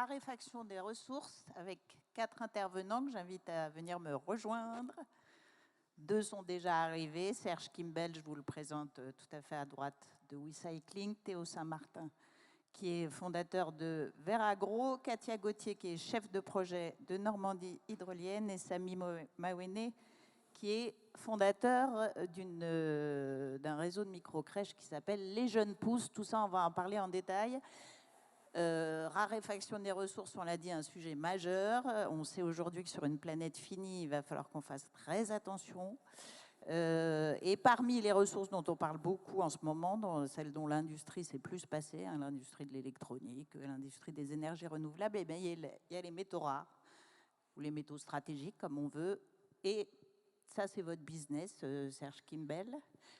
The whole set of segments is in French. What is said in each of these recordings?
raréfaction des ressources avec 4 intervenants que j'invite à venir me rejoindre. 2 sont déjà arrivés. Serge Kimbel, je vous le présente tout à fait à droite, de WeCycling. Théo Saint-Martin, qui est fondateur de Veragro. Katia Gauthier, qui est chef de projet de Normandie Hydrolienne. Et Samy Mawene, qui est fondateur d'un réseau de micro-crèches qui s'appelle Les Jeunes Pousses. Tout ça, on va en parler en détail. Raréfaction des ressources, on l'a dit, un sujet majeur. On sait aujourd'hui que sur une planète finie, il va falloir qu'on fasse très attention. Et parmi les ressources dont on parle beaucoup en ce moment, celles dont l'industrie s'est plus passée, hein, l'industrie de l'électronique, l'industrie des énergies renouvelables, eh bien, il y a les métaux rares, ou les métaux stratégiques, comme on veut. Et ça, c'est votre business, Serge Kimbel.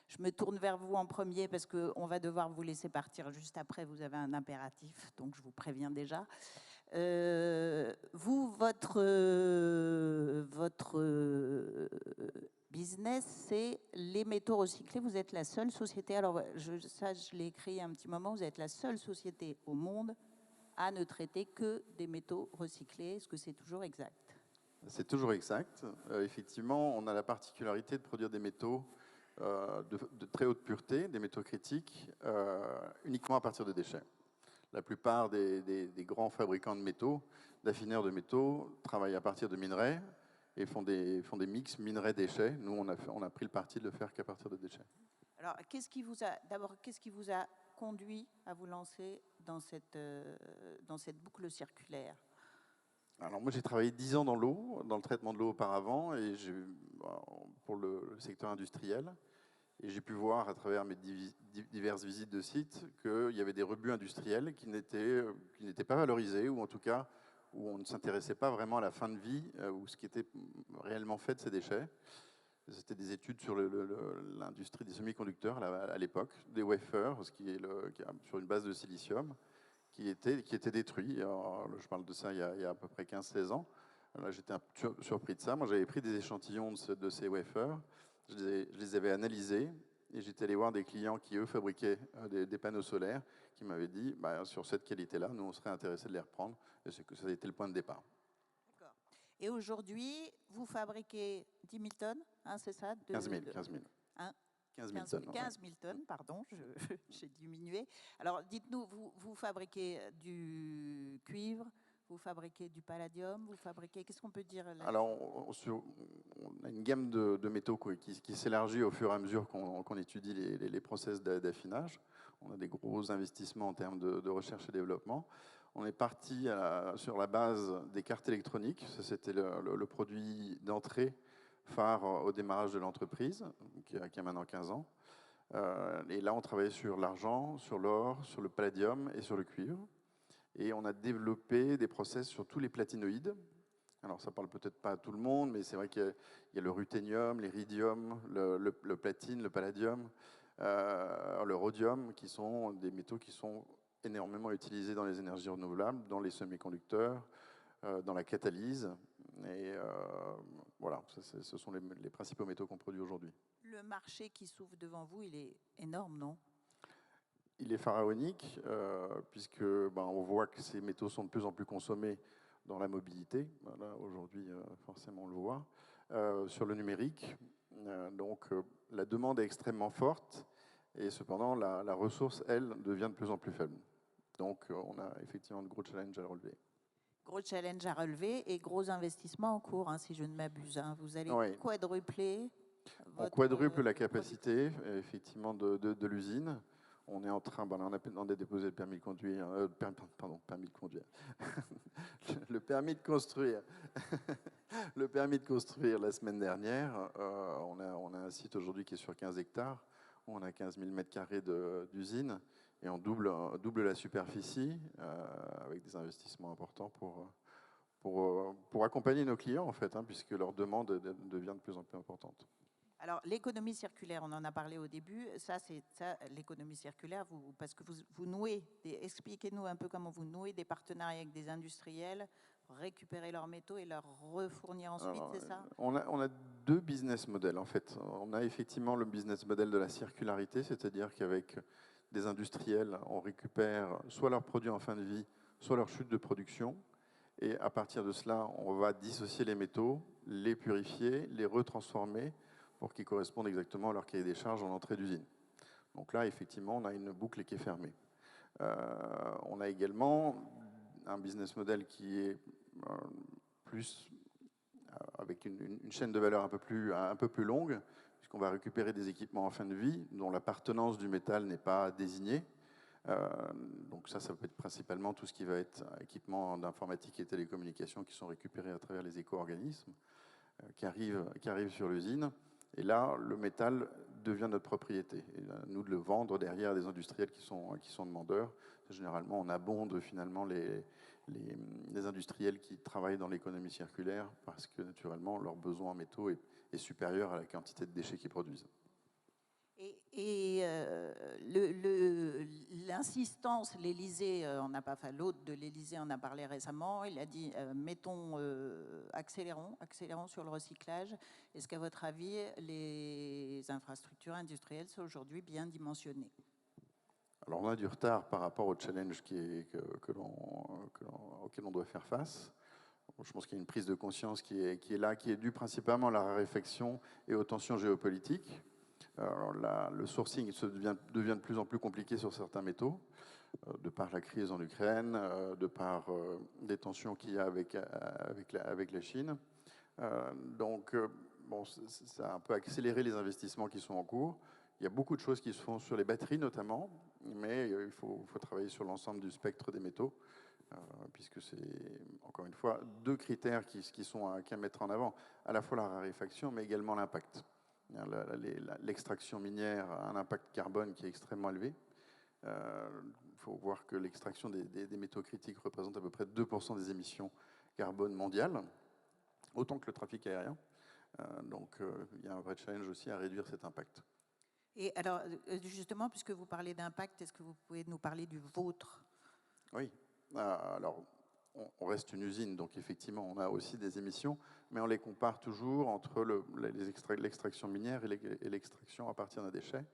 Je me tourne vers vous en premier parce qu'on va devoir vous laisser partir juste après. Vous avez un impératif, donc je vous préviens déjà. Vous, votre business, c'est les métaux recyclés. Vous êtes la seule société, alors ça, je l'ai écrit il y a un petit moment, vous êtes la seule société au monde à ne traiter que des métaux recyclés. Est-ce que c'est toujours exact ? C'est toujours exact. Effectivement, on a la particularité de produire des métaux de très haute pureté, des métaux critiques, uniquement à partir de déchets. La plupart des grands fabricants de métaux, d'affineurs de métaux, travaillent à partir de minerais et font des mix minerais-déchets. Nous, on a pris le parti de le faire qu'à partir de déchets. Alors, qu'est-ce qui vous a conduit à vous lancer dans cette boucle circulaire ? Alors moi, j'ai travaillé 10 ans dans l'eau, dans le traitement de l'eau auparavant, et pour le secteur industriel. Et j'ai pu voir à travers mes diverses visites de sites qu'il y avait des rebuts industriels qui n'étaient pas valorisés, ou en tout cas où on ne s'intéressait pas vraiment à la fin de vie, ou ce qui était réellement fait de ces déchets. C'était des études sur l'industrie des semi-conducteurs à l'époque, des wafers, sur une base de silicium, qui était détruit. Alors, je parle de ça il y a à peu près 15-16 ans. Là, j'étais un peu surpris de ça. Moi, j'avais pris des échantillons de ces wafers, je les avais analysés, et j'étais allé voir des clients qui, eux, fabriquaient des panneaux solaires, qui m'avaient dit, bah, sur cette qualité-là, nous, on serait intéressés de les reprendre. Et c'est que ça a été le point de départ. D'accord. Et aujourd'hui, vous fabriquez 10 000 tonnes, hein, c'est ça 15 000. 15 000 tonnes. 15 000 tonnes, pardon, j'ai diminué. Alors, dites-nous, vous fabriquez du cuivre, vous fabriquez du palladium, vous fabriquez... Qu'est-ce qu'on peut dire là-dessus ? Alors, on a une gamme de métaux qui s'élargit au fur et à mesure qu'on étudie les process d'affinage. On a des gros investissements en termes de recherche et développement. On est parti sur la base des cartes électroniques. Ça, c'était le produit d'entrée phare au démarrage de l'entreprise, qui a maintenant 15 ans. Et là, on travaillait sur l'argent, sur l'or, sur le palladium et sur le cuivre. Et on a développé des process sur tous les platinoïdes. Alors, ça parle peut-être pas à tout le monde, mais c'est vrai qu'il y a le ruthénium, l'iridium, le platine, le palladium, le rhodium, qui sont des métaux qui sont énormément utilisés dans les énergies renouvelables, dans les semi-conducteurs, dans la catalyse. Et voilà, ce sont les principaux métaux qu'on produit aujourd'hui. Le marché qui s'ouvre devant vous, il est énorme, non ? Il est pharaonique, puisque on voit que ces métaux sont de plus en plus consommés dans la mobilité. Voilà, aujourd'hui, forcément, on le voit. Sur le numérique, donc la demande est extrêmement forte, et cependant, la ressource, elle, devient de plus en plus faible. Donc, on a effectivement de gros challenges à relever. Gros challenge à relever et gros investissements en cours, hein, si je ne m'abuse. Hein. Vous allez quadrupler on quadruple la capacité, effectivement, de l'usine. On est en train, on a déposé le permis de conduire, permis de conduire, le permis de construire, le permis de construire la semaine dernière. On a un site aujourd'hui qui est sur 15 hectares, où on a 15 000 mètres carrés d'usine, et on double la superficie, avec des investissements importants pour accompagner nos clients, en fait, puisque leur demande devient de plus en plus importante. Alors, l'économie circulaire, on en a parlé au début. Ça, l'économie circulaire, parce que vous nouez, expliquez-nous un peu comment vous nouez des partenariats avec des industriels, récupérer leurs métaux et leur refournir ensuite, c'est ça ? On a deux business models, en fait. On a effectivement le business model de la circularité, c'est-à-dire qu'avec des industriels, on récupère soit leurs produits en fin de vie, soit leur chute de production. Et à partir de cela, on va dissocier les métaux, les purifier, les retransformer pour qu'ils correspondent exactement à leur cahier des charges en entrée d'usine. Donc là, effectivement, on a une boucle qui est fermée. On a également un business model qui est plus avec une chaîne de valeur un peu plus longue, puisqu'on va récupérer des équipements en fin de vie dont l'appartenance du métal n'est pas désignée. Donc ça peut être principalement tout ce qui va être équipement d'informatique et télécommunications qui sont récupérés à travers les éco-organismes qui arrivent sur l'usine. Et là, le métal devient notre propriété. Et nous de le vendre derrière des industriels qui sont demandeurs. Généralement, on abonde finalement les industriels qui travaillent dans l'économie circulaire parce que naturellement, leur besoin en métaux est supérieur à la quantité de déchets qu'ils produisent. Et l'insistance, l'Élysée, l'hôte de l'Élysée en a parlé récemment, il a dit accélérons sur le recyclage. Est-ce qu'à votre avis, les infrastructures industrielles sont aujourd'hui bien dimensionnées? Alors on a du retard par rapport au challenge auquel on doit faire face. Je pense qu'il y a une prise de conscience qui est là, qui est due principalement à la raréfaction et aux tensions géopolitiques. Alors le sourcing devient de plus en plus compliqué sur certains métaux, de par la crise en Ukraine, de par des tensions qu'il y a avec la Chine. Donc, ça a un peu accéléré les investissements qui sont en cours. Il y a beaucoup de choses qui se font sur les batteries notamment, mais il faut travailler sur l'ensemble du spectre des métaux, puisque c'est, encore une fois, deux critères qui sont à mettre en avant, à la fois la raréfaction, mais également l'impact. L'extraction minière a un impact carbone qui est extrêmement élevé. Il faut voir que l'extraction des métaux critiques représente à peu près 2% des émissions carbone mondiales, autant que le trafic aérien. Donc il y a un vrai challenge aussi à réduire cet impact. Et alors, justement, puisque vous parlez d'impact, est-ce que vous pouvez nous parler du vôtre? Oui. Alors, on reste une usine, donc effectivement, on a aussi des émissions, mais on les compare toujours entre l'extraction minière et l'extraction à partir d'un déchet.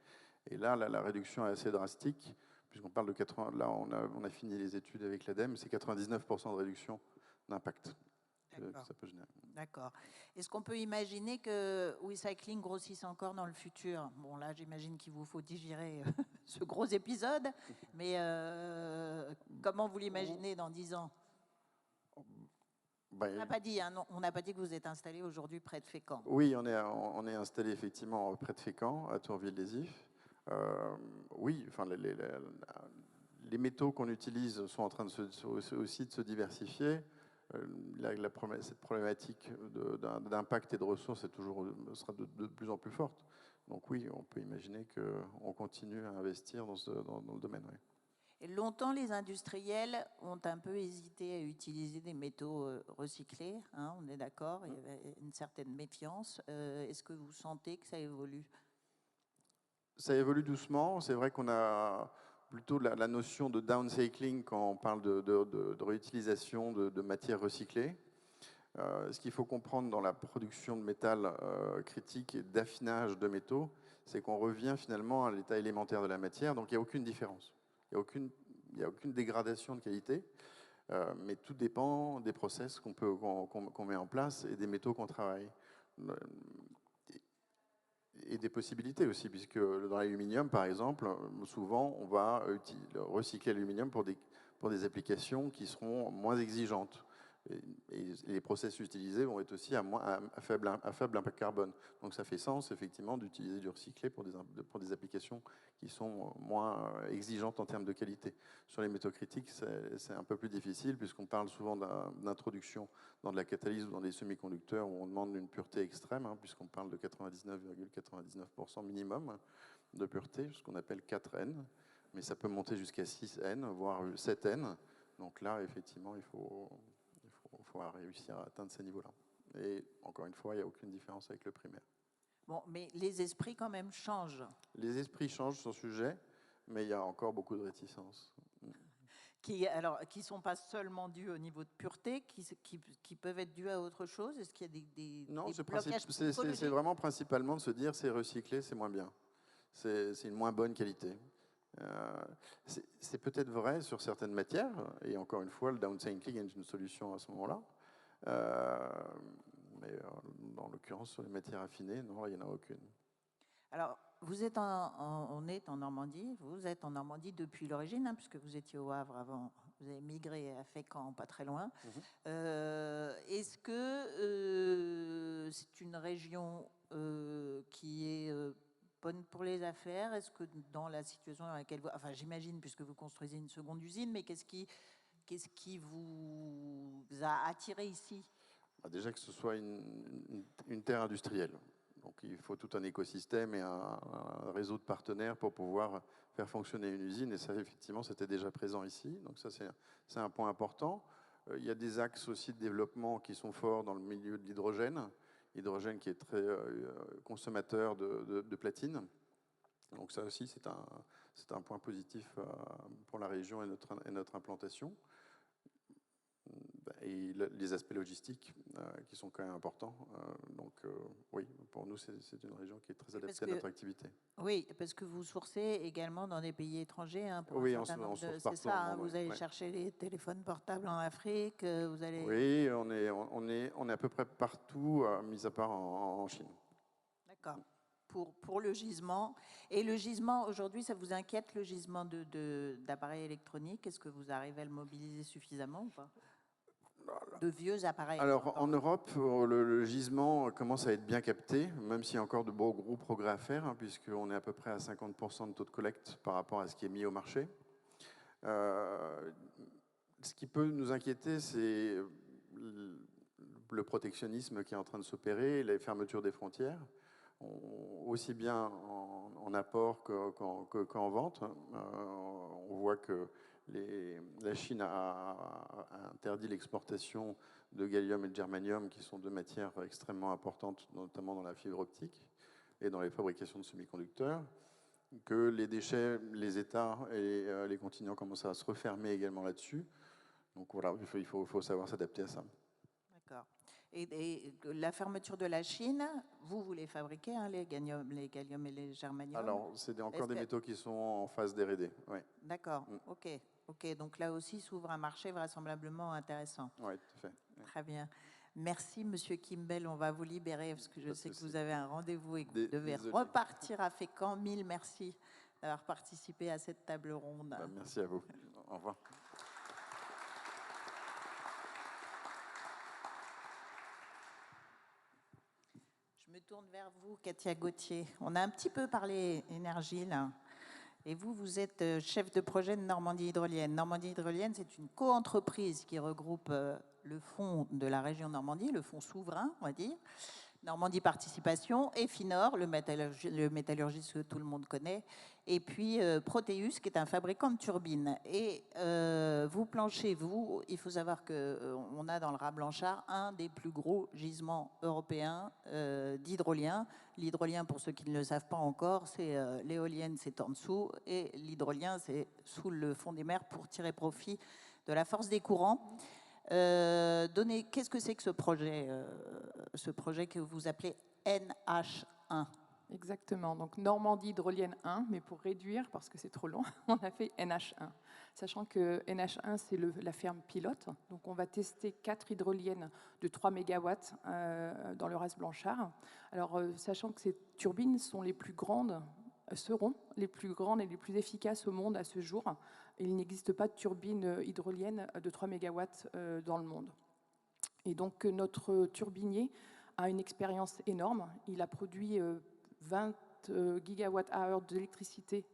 Et là, la réduction est assez drastique, puisqu'on parle de 80. Là, on a fini les études avec l'ADEME, c'est 99% de réduction d'impact. Ça peut générer. D'accord. Est-ce qu'on peut imaginer que Recycling grossisse encore dans le futur? Bon, là, j'imagine qu'il vous faut digérer ce gros épisode, mais comment vous l'imaginez dans 10 ans? On n'a pas dit, hein, on n'a pas dit que vous êtes installé aujourd'hui près de Fécamp. Oui, on est installé effectivement près de Fécamp, à Tourville-les-Ifs. Oui, enfin, les métaux qu'on utilise sont en train aussi de se diversifier. Cette problématique d'impact et de ressources sera de plus en plus forte. Donc oui, on peut imaginer qu'on continue à investir dans le domaine. Oui. Et longtemps, les industriels ont un peu hésité à utiliser des métaux recyclés, hein, on est d'accord, il y avait une certaine méfiance. Est-ce que vous sentez que ça évolue? Ça évolue doucement. C'est vrai qu'on a plutôt la notion de downcycling quand on parle de réutilisation de matières recyclées. Ce qu'il faut comprendre dans la production de métal critique et d'affinage de métaux, c'est qu'on revient finalement à l'état élémentaire de la matière, donc il n'y a aucune différence. Il n'y a aucune dégradation de qualité, mais tout dépend des process qu'on met en place et des métaux qu'on travaille. Et des possibilités aussi, puisque dans l'aluminium, par exemple, souvent, on va recycler l'aluminium pour des applications qui seront moins exigeantes. Et les process utilisés vont être aussi à faible impact carbone. Donc ça fait sens, effectivement, d'utiliser du recyclé pour des applications qui sont moins exigeantes en termes de qualité. Sur les métaux critiques, c'est un peu plus difficile, puisqu'on parle souvent d'introduction dans de la catalyse ou dans des semi-conducteurs où on demande une pureté extrême, hein, puisqu'on parle de 99,99% minimum de pureté, ce qu'on appelle 4N. Mais ça peut monter jusqu'à 6N, voire 7N. Donc là, effectivement, il faut réussir à atteindre ces niveaux-là. Et encore une fois, il n'y a aucune différence avec le primaire. Bon, mais les esprits quand même changent. Les esprits changent sur ce sujet, mais il y a encore beaucoup de réticences. Qui ne sont pas seulement dus au niveau de pureté, qui peuvent être dus à autre chose? Est-ce qu'il y a des non, blocages c'est vraiment principalement de se dire c'est recyclé, c'est moins bien. C'est une moins bonne qualité. C'est peut-être vrai sur certaines matières, et encore une fois, le downcycling est une solution à ce moment-là. Mais dans l'occurrence, sur les matières affinées, non, il n'y en a aucune. Alors, on est en Normandie, vous êtes en Normandie depuis l'origine, hein, puisque vous étiez au Havre avant, vous avez migré à Fécamp, pas très loin. Est-ce que c'est une région qui est bonne pour les affaires? Est-ce que dans la situation dans laquelle vous... Enfin, j'imagine, puisque vous construisez une seconde usine, mais qu'est-ce qui vous a attiré ici? Déjà que ce soit une terre industrielle. Donc il faut tout un écosystème et un réseau de partenaires pour pouvoir faire fonctionner une usine. Et ça, effectivement, c'était déjà présent ici. Donc ça, c'est un point important. Il y a des axes aussi de développement qui sont forts dans le milieu de l'hydrogène. L'hydrogène qui est très consommateur de platine. Donc ça aussi, c'est un point positif pour la région et notre implantation. Et les aspects logistiques qui sont quand même importants. Donc oui, pour nous, c'est une région qui est très adaptée à notre activité. Oui, parce que vous sourcez également dans des pays étrangers. Hein, pour oui, un certain nombre de... C'est ça, hein, vous allez chercher les téléphones portables en Afrique, vous allez... Oui, on est à peu près partout, mis à part en Chine. D'accord. Pour le gisement. Et le gisement, aujourd'hui, ça vous inquiète, le gisement d'appareils électroniques? Est-ce que vous arrivez à le mobiliser suffisamment ou pas? De vieux appareils. Alors, en Europe, le gisement commence à être bien capté, même s'il y a encore de beaux gros progrès à faire, hein, puisqu'on est à peu près à 50% de taux de collecte par rapport à ce qui est mis au marché. Ce qui peut nous inquiéter, c'est le protectionnisme qui est en train de s'opérer, les fermetures des frontières, aussi bien en apport qu'en vente. On voit que la Chine a interdit l'exportation de gallium et de germanium, qui sont deux matières extrêmement importantes, notamment dans la fibre optique et dans les fabrications de semi-conducteurs. Que les déchets, les États et les continents commencent à se refermer également là-dessus. Donc voilà, il faut savoir s'adapter à ça. D'accord. Et la fermeture de la Chine, vous les fabriquez, hein, les gallium et les germanium? Alors, c'est encore des métaux qui sont en phase d'R&D. Ouais. D'accord, ok. Donc là aussi s'ouvre un marché vraisemblablement intéressant. Oui, tout à fait. Ouais. Très bien. Merci, Monsieur Kimbell. On va vous libérer parce que je sais que vous avez un rendez-vous et que vous devez repartir à Fécamp. Mille merci d'avoir participé à cette table ronde. Merci à vous. Au revoir. Je me tourne vers vous, Katia Gauthier. On a un petit peu parlé énergie, là. Et vous êtes chef de projet de Normandie Hydrolienne. Normandie Hydrolienne, c'est une co-entreprise qui regroupe le fonds de la région Normandie, le fonds souverain, on va dire, Normandie Participation, et Finor, le métallurgiste que tout le monde connaît, et puis Proteus, qui est un fabricant de turbines. Et vous planchez, il faut savoir qu'on a dans le Raz Blanchard un des plus gros gisements européens d'hydrolien. L'hydrolien, pour ceux qui ne le savent pas encore, c'est l'éolienne, c'est en dessous, et l'hydrolien, c'est sous le fond des mers pour tirer profit de la force des courants. Qu'est-ce que c'est que ce projet que vous appelez NH1? Exactement, donc Normandie Hydrolienne 1, mais pour réduire, parce que c'est trop long, on a fait NH1. Sachant que NH1, c'est la ferme pilote. Donc on va tester 4 hydroliennes de 3 MW dans le Raz Blanchard. Alors, sachant que ces turbines seront les plus grandes et les plus efficaces au monde à ce jour. Il n'existe pas de turbine hydrolienne de 3 MW dans le monde. Et donc notre turbinier a une expérience énorme. Il a produit 20 gigawatts-heure d'électricité,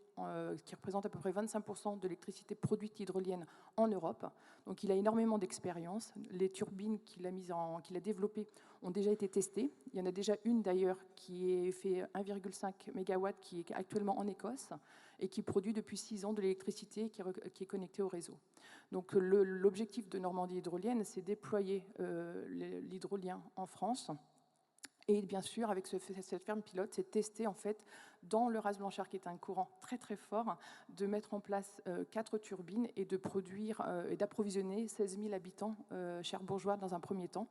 qui représente à peu près 25% de l'électricité produite hydrolienne en Europe. Donc il a énormément d'expérience. Les turbines qu'il a développées ont déjà été testées. Il y en a déjà une d'ailleurs qui est fait 1,5 MW, qui est actuellement en Écosse et qui produit depuis 6 ans de l'électricité qui est connectée au réseau. Donc l'objectif de Normandie Hydrolienne, c'est déployer l'hydrolien en France Et bien sûr, avec cette ferme pilote, c'est tester en fait dans le Raz Blanchard, qui est un courant très très fort, de mettre en place 4 turbines et de produire et d'approvisionner 16 000 habitants cherbourgeois dans un premier temps.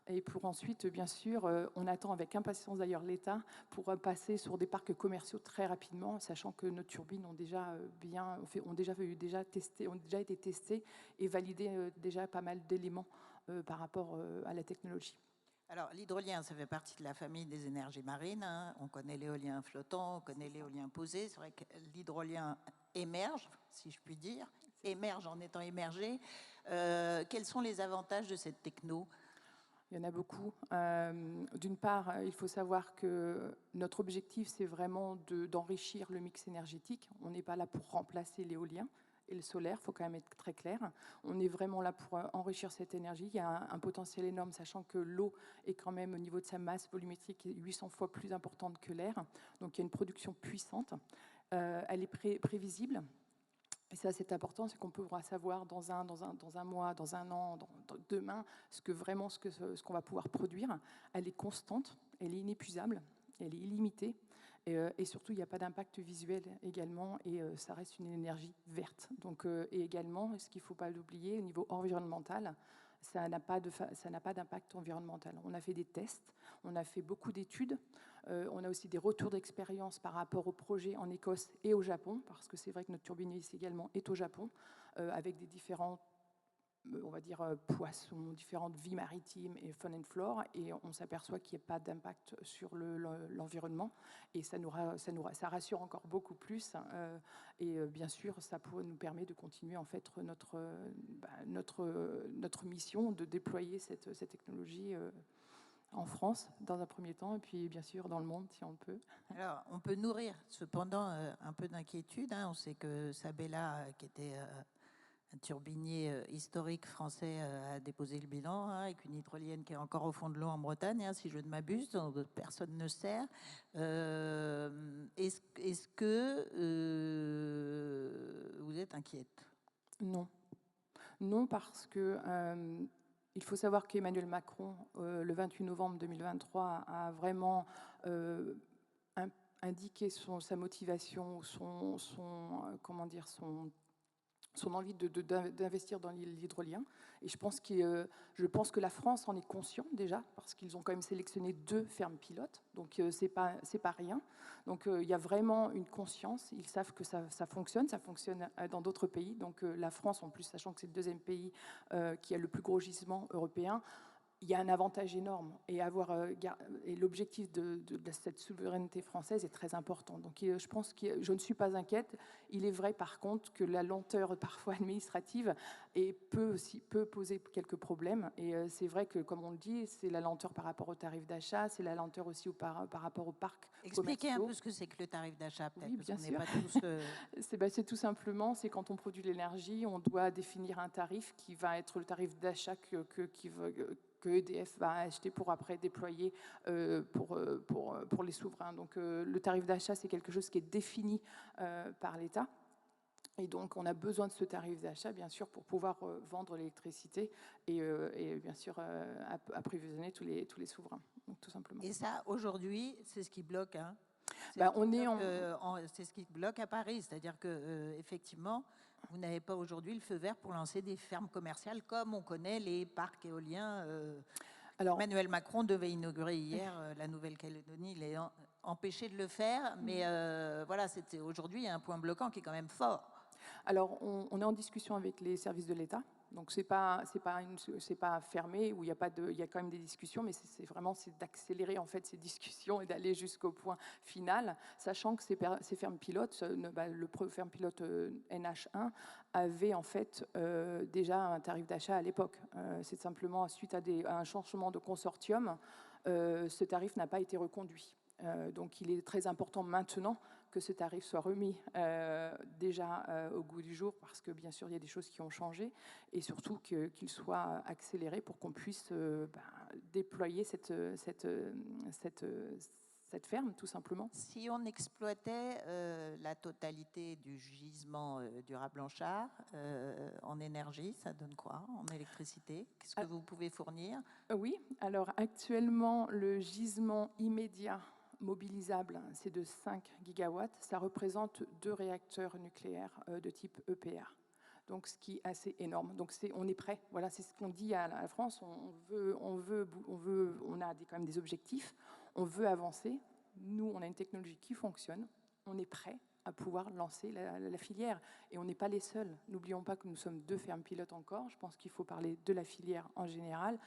Et pour ensuite, bien sûr, on attend avec impatience d'ailleurs l'État pour passer sur des parcs commerciaux très rapidement, sachant que nos turbines ont déjà été testées et validées déjà pas mal d'éléments par rapport à la technologie. Alors, l'hydrolien, ça fait partie de la famille des énergies marines, hein. On connaît l'éolien flottant, on connaît l'éolien posé. C'est vrai que l'hydrolien émerge, si je puis dire, émerge en étant émergé. Quels sont les avantages de cette techno ? Il y en a beaucoup. D'une part, il faut savoir que notre objectif, c'est vraiment d'enrichir le mix énergétique. On n'est pas là pour remplacer l'éolien et le solaire, il faut quand même être très clair. On est vraiment là pour enrichir cette énergie. Il y a un potentiel énorme, sachant que l'eau est quand même, au niveau de sa masse volumétrique, 800 fois plus importante que l'air. Donc il y a une production puissante. Elle est prévisible. Et ça, c'est important, c'est qu'on pourra savoir dans un mois, dans un an, demain, ce qu'on va pouvoir produire. Elle est constante, elle est inépuisable, elle est illimitée. Et surtout, il n'y a pas d'impact visuel également, et ça reste une énergie verte. Donc, et également, ce qu'il ne faut pas l'oublier, au niveau environnemental, ça n'a pas d'impact environnemental. On a fait des tests, on a fait beaucoup d'études, on a aussi des retours d'expérience par rapport au projet en Écosse et au Japon, parce que c'est vrai que notre turbine également est au Japon, avec des différents, on va dire, poissons, différentes vies maritimes et faune and flore, et on s'aperçoit qu'il n'y a pas d'impact sur l'environnement, et ça rassure encore beaucoup plus, et bien sûr, ça nous permet de continuer en fait notre mission de déployer cette technologie en France, dans un premier temps, et puis bien sûr dans le monde, si on le peut. Alors, on peut nourrir cependant un peu d'inquiétude, hein. On sait que Sabella, qui était un turbinier historique français, a déposé le bilan, hein, avec une hydrolienne qui est encore au fond de l'eau en Bretagne, hein, si je ne m'abuse, dont personne ne sert. Est-ce que vous êtes inquiète ? Non. Non, parce que il faut savoir qu'Emmanuel Macron, le 28 novembre 2023, a vraiment indiqué sa motivation, son envie d'investir dans l'hydrolien. Et je pense que la France en est conscient déjà, parce qu'ils ont quand même sélectionné 2 fermes pilotes, donc c'est pas rien. Donc il y a vraiment une conscience, ils savent que ça fonctionne dans d'autres pays. Donc la France, en plus, sachant que c'est le 2e pays qui a le plus gros gisement européen, il y a un avantage énorme, et l'objectif de cette souveraineté française est très important. Donc je pense que je ne suis pas inquiète. Il est vrai par contre que la lenteur parfois administrative peut poser quelques problèmes, et c'est vrai que, comme on le dit, c'est la lenteur par rapport au tarif d'achat, c'est la lenteur aussi par rapport au parc. Expliquez un peu ce que c'est que le tarif d'achat, peut-être, oui, parce bien qu'on sûr. n'est pas tous... C'est tout simplement, c'est quand on produit de l'énergie, on doit définir un tarif qui va être le tarif d'achat que EDF va acheter pour après déployer pour les souverains. Donc le tarif d'achat, c'est quelque chose qui est défini par l'État. Et donc, on a besoin de ce tarif d'achat, bien sûr, pour pouvoir vendre l'électricité et bien sûr, approvisionner tous les souverains, donc, tout simplement. Et ça, aujourd'hui, c'est ce qui bloque, hein. C'est ce qui bloque à Paris, c'est-à-dire que effectivement, vous n'avez pas aujourd'hui le feu vert pour lancer des fermes commerciales comme on connaît les parcs éoliens. Emmanuel Macron devait inaugurer hier la Nouvelle-Calédonie, il est empêché de le faire, mais voilà, c'était aujourd'hui un point bloquant qui est quand même fort. Alors, on est en discussion avec les services de l'État. Donc, c'est pas fermé, où il y a quand même des discussions, mais c'est vraiment d'accélérer en fait ces discussions et d'aller jusqu'au point final, sachant que ces fermes pilotes, le ferme pilote NH1 avait en fait déjà un tarif d'achat à l'époque. C'est simplement suite à un changement de consortium, ce tarif n'a pas été reconduit. Donc il est très important maintenant que ce tarif soit remis déjà au goût du jour, parce que bien sûr il y a des choses qui ont changé, et surtout qu'il soit accéléré pour qu'on puisse déployer cette ferme, tout simplement. Si on exploitait la totalité du gisement du Raz Blanchard en énergie, ça donne quoi en électricité? Qu'est-ce que vous pouvez fournir? Oui, alors actuellement, le gisement immédiat mobilisable, c'est de 5 gigawatts. Ça représente 2 réacteurs nucléaires de type EPR. Donc, ce qui est assez énorme. Donc, on est prêt. Voilà, c'est ce qu'on dit à la France. On a quand même des objectifs. On veut avancer. Nous, on a une technologie qui fonctionne. On est prêt à pouvoir lancer la filière. Et on n'est pas les seuls. N'oublions pas que nous sommes 2 fermes pilotes encore. Je pense qu'il faut parler de la filière en général.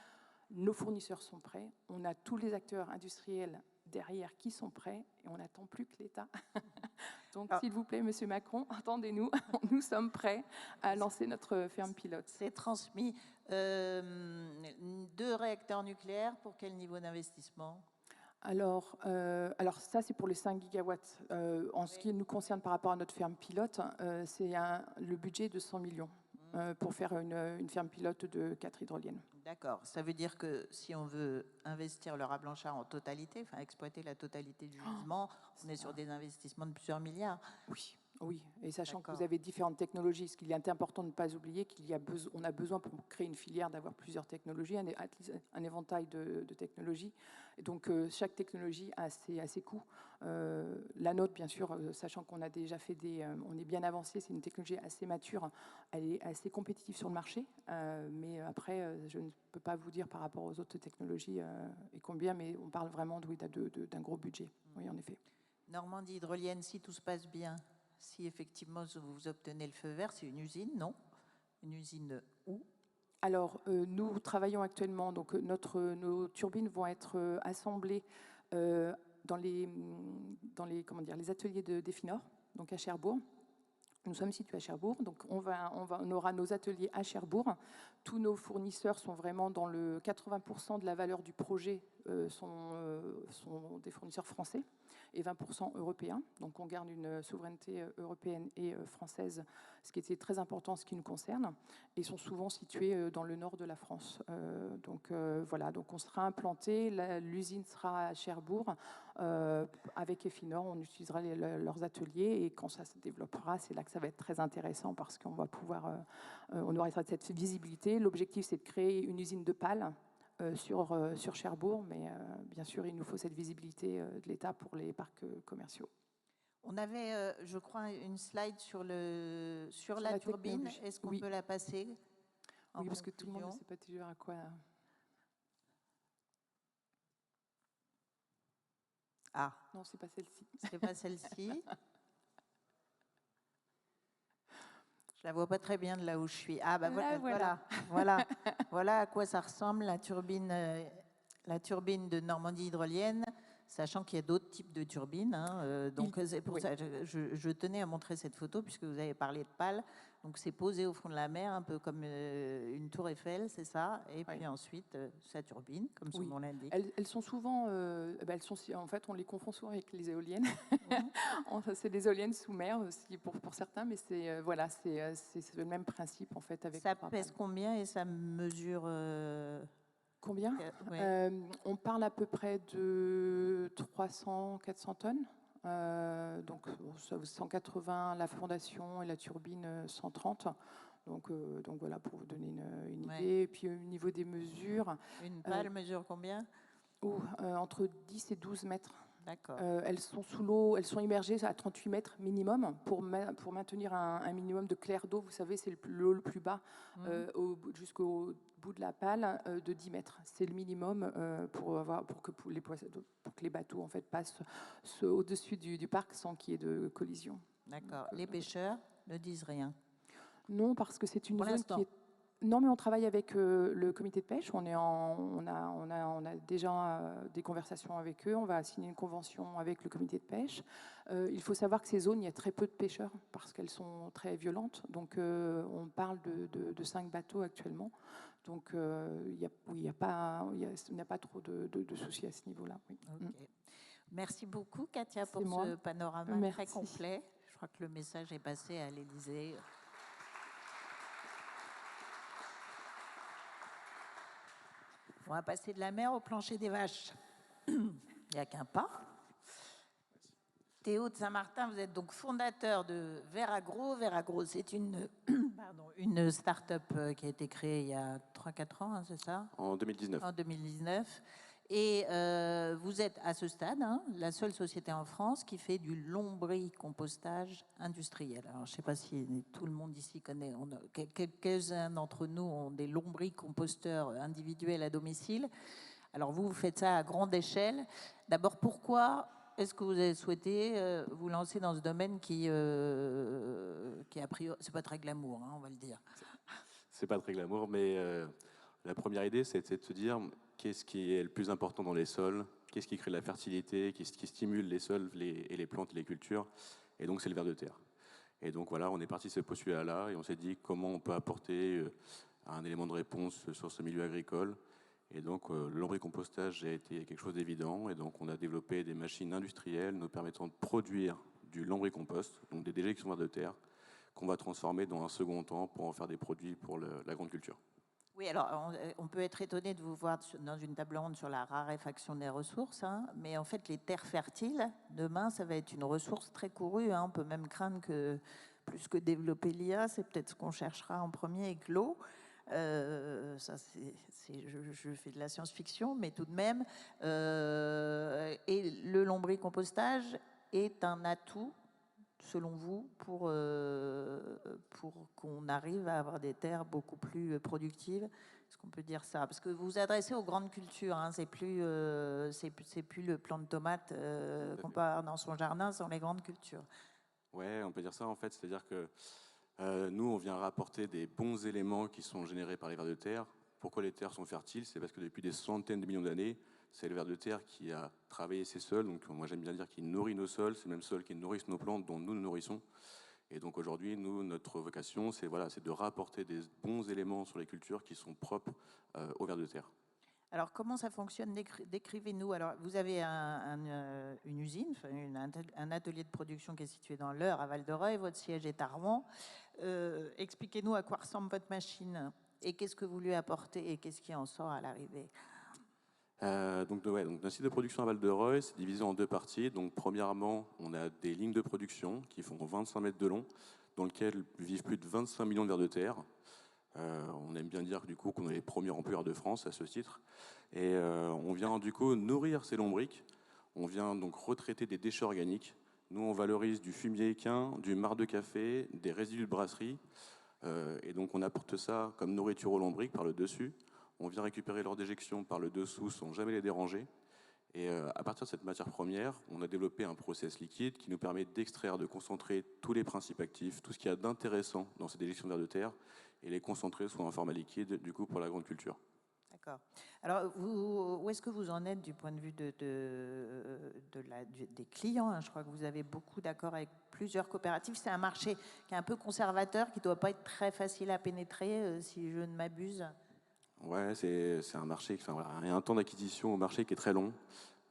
Nos fournisseurs sont prêts. On a tous les acteurs industriels derrière qui sont prêts et on n'attend plus que l'État. Donc, s'il vous plaît, Monsieur Macron, entendez-nous. Nous sommes prêts à lancer notre ferme pilote. C'est transmis. 2 réacteurs nucléaires, pour quel niveau d'investissement? Alors ça, c'est pour les 5 gigawatts. En ce qui nous concerne par rapport à notre ferme pilote, c'est le budget de 100 millions pour faire une ferme pilote de 4 hydroliennes. D'accord. Ça veut dire que si on veut investir le Raz Blanchard en totalité, enfin exploiter la totalité du gisement, on est sur des investissements de plusieurs milliards. Oui. Oui, et sachant que vous avez différentes technologies, ce qu'il est important de ne pas oublier qu'on a besoin pour créer une filière d'avoir plusieurs technologies, un éventail de technologies. Et donc chaque technologie a ses coûts. La nôtre, bien sûr, sachant qu'on a déjà fait on est bien avancé, c'est une technologie assez mature, elle est assez compétitive sur le marché. Mais après, je ne peux pas vous dire par rapport aux autres technologies et combien, mais on parle vraiment d'un gros budget. Oui, en effet. Normandie Hydrolienne, si tout se passe bien, si effectivement vous obtenez le feu vert, c'est une usine, non? Une usine où? Alors, nous travaillons actuellement, donc nos turbines vont être assemblées dans les ateliers d'Efinor, donc à Cherbourg. Nous sommes situés à Cherbourg, donc on aura nos ateliers à Cherbourg. Tous nos fournisseurs sont vraiment dans le 80% de la valeur du projet sont des fournisseurs français et 20% européens. Donc on garde une souveraineté européenne et française, ce qui était très important, ce qui nous concerne, et sont souvent situés dans le nord de la France. Voilà, donc on sera implanté, l'usine sera à Cherbourg. Avec Efinor, on utilisera leurs ateliers et quand ça se développera, c'est là que ça va être très intéressant parce qu'on va pouvoir, on aura cette visibilité. L'objectif, c'est de créer une usine de pales sur Cherbourg, mais bien sûr, il nous faut cette visibilité de l'État pour les parcs commerciaux. On avait, je crois, une slide sur la turbine. Est-ce qu'on peut la passer? Oui, parce que tout le monde ne sait pas toujours à quoi... Ah. Non, c'est pas celle-ci. C'est pas celle-ci. Je la vois pas très bien de là où je suis. Ah, bah voilà à quoi ça ressemble la turbine de Normandie Hydrolienne, sachant qu'il y a d'autres types de turbines. Donc c'est pour ça que je tenais à montrer cette photo puisque vous avez parlé de pales. Donc c'est posé au fond de la mer, un peu comme une tour Eiffel, c'est ça. Et puis ensuite sa turbine, comme son nom l'indique. Elles sont souvent, en fait, on les confond souvent avec les éoliennes. C'est des éoliennes sous mer aussi pour certains, mais c'est le même principe en fait. Ça pèse combien et ça mesure combien? On parle à peu près de 300-400 tonnes. Donc 180 la fondation et la turbine 130. Donc voilà, pour vous donner une idée. Et puis au niveau des mesures... Une pale mesure combien? Entre 10 et 12 mètres. D'accord. Elles sont sous l'eau, elles sont immergées à 38 mètres minimum pour maintenir un minimum de clair d'eau. Vous savez, c'est l'eau le plus bas jusqu'au bout de la pale de 10 mètres. C'est le minimum pour que les bateaux en fait, passent au-dessus du parc sans qu'il y ait de collision. D'accord. Les pêcheurs ne disent rien? Non, parce que c'est une zone qui est... Non, mais on travaille avec le comité de pêche. On a déjà des conversations avec eux. On va signer une convention avec le comité de pêche. Il faut savoir que ces zones, il y a très peu de pêcheurs parce qu'elles sont très violentes. Donc, on parle de 5 bateaux actuellement. Donc, il n'y a pas trop de soucis à ce niveau-là. Oui. Okay. Merci beaucoup, Katia, pour ce panorama très complet. Je crois que le message est passé à l'Élysée. On va passer de la mer au plancher des vaches. Il n'y a qu'un pas. Théo de Saint-Martin, vous êtes donc fondateur de Veragro. Veragro, c'est une start-up qui a été créée il y a 3-4 ans, hein, c'est ça? En 2019. En 2019. Et vous êtes à ce stade, hein, la seule société en France qui fait du lombricompostage industriel. Alors, je ne sais pas si tout le monde ici connaît. Quelques-uns d'entre nous ont des lombricomposteurs individuels à domicile. Alors, vous faites ça à grande échelle. D'abord, pourquoi est-ce que vous avez souhaité vous lancer dans ce domaine qui a priori, c'est pas très glamour, hein, on va le dire. C'est pas très glamour, mais la première idée, c'était de se dire qu'est-ce qui est le plus important dans les sols, qu'est-ce qui crée de la fertilité, qu'est-ce qui stimule les sols et les plantes et les cultures. Et donc, c'est le ver de terre. Et donc, voilà, on est parti de ce postulat-là et on s'est dit comment on peut apporter un élément de réponse sur ce milieu agricole. Et donc, le lombricompostage a été quelque chose d'évident. Et donc, on a développé des machines industrielles nous permettant de produire du lombricompost, donc des déjections vers de terre, qu'on va transformer dans un second temps pour en faire des produits pour la grande culture. Oui, alors on peut être étonné de vous voir dans une table ronde sur la raréfaction des ressources, hein, mais en fait, les terres fertiles, demain, ça va être une ressource très courue. Hein. On peut même craindre que, plus que développer l'IA, c'est peut-être ce qu'on cherchera en premier avec l'eau. Ça, je fais de la science-fiction, mais tout de même. Et le lombricompostage est un atout, selon vous, pour qu'on arrive à avoir des terres beaucoup plus productives? Est-ce qu'on peut dire ça? Parce que vous vous adressez aux grandes cultures, hein, c'est plus le plant de tomate qu'on peut avoir dans son jardin, sont les grandes cultures. Ouais, on peut dire ça en fait, c'est-à-dire que nous, on vient rapporter des bons éléments qui sont générés par les vers de terre. Pourquoi les terres sont fertiles? C'est parce que depuis des centaines de millions d'années, c'est le ver de terre qui a travaillé ces sols. Donc moi j'aime bien dire qu'il nourrit nos sols, c'est le même sol qui nourrissent nos plantes dont nous nous nourrissons. Et donc aujourd'hui, nous, notre vocation, c'est de rapporter des bons éléments sur les cultures qui sont propres au ver de terre. Alors, comment ça fonctionne? Décrivez-nous. Alors, vous avez une usine, un atelier de production qui est situé dans l'Eure, à Val-de-Reuil. Votre siège est à Rouen. Expliquez-nous à quoi ressemble votre machine et qu'est-ce que vous lui apportez et qu'est-ce qui en sort à l'arrivée. Donc notre site de production à Val-de-Reuil, c'est divisé en deux parties. Donc, premièrement, on a des lignes de production qui font 25 mètres de long, dans lesquelles vivent plus de 25 millions de vers de terre. On aime bien dire du coup qu'on est les premiers employeurs de France à ce titre. Et on vient du coup nourrir ces lombrics. On vient donc retraiter des déchets organiques. Nous, on valorise du fumier équin, du marc de café, des résidus de brasserie. Et donc, on apporte ça comme nourriture aux lombrics par le dessus. On vient récupérer leurs déjections par le dessous sans jamais les déranger. Et à partir de cette matière première, on a développé un process liquide qui nous permet d'extraire, de concentrer tous les principes actifs, tout ce qu'il y a d'intéressant dans ces déjections de vers de terre, et les concentrer sous un format liquide, du coup, pour la grande culture. D'accord. Alors, où est-ce que vous en êtes du point de vue des clients, hein? Je crois que vous avez beaucoup d'accords avec plusieurs coopératives. C'est un marché qui est un peu conservateur, qui ne doit pas être très facile à pénétrer, si je ne m'abuse. Ouais, c'est un marché, il y a un temps d'acquisition au marché qui est très long.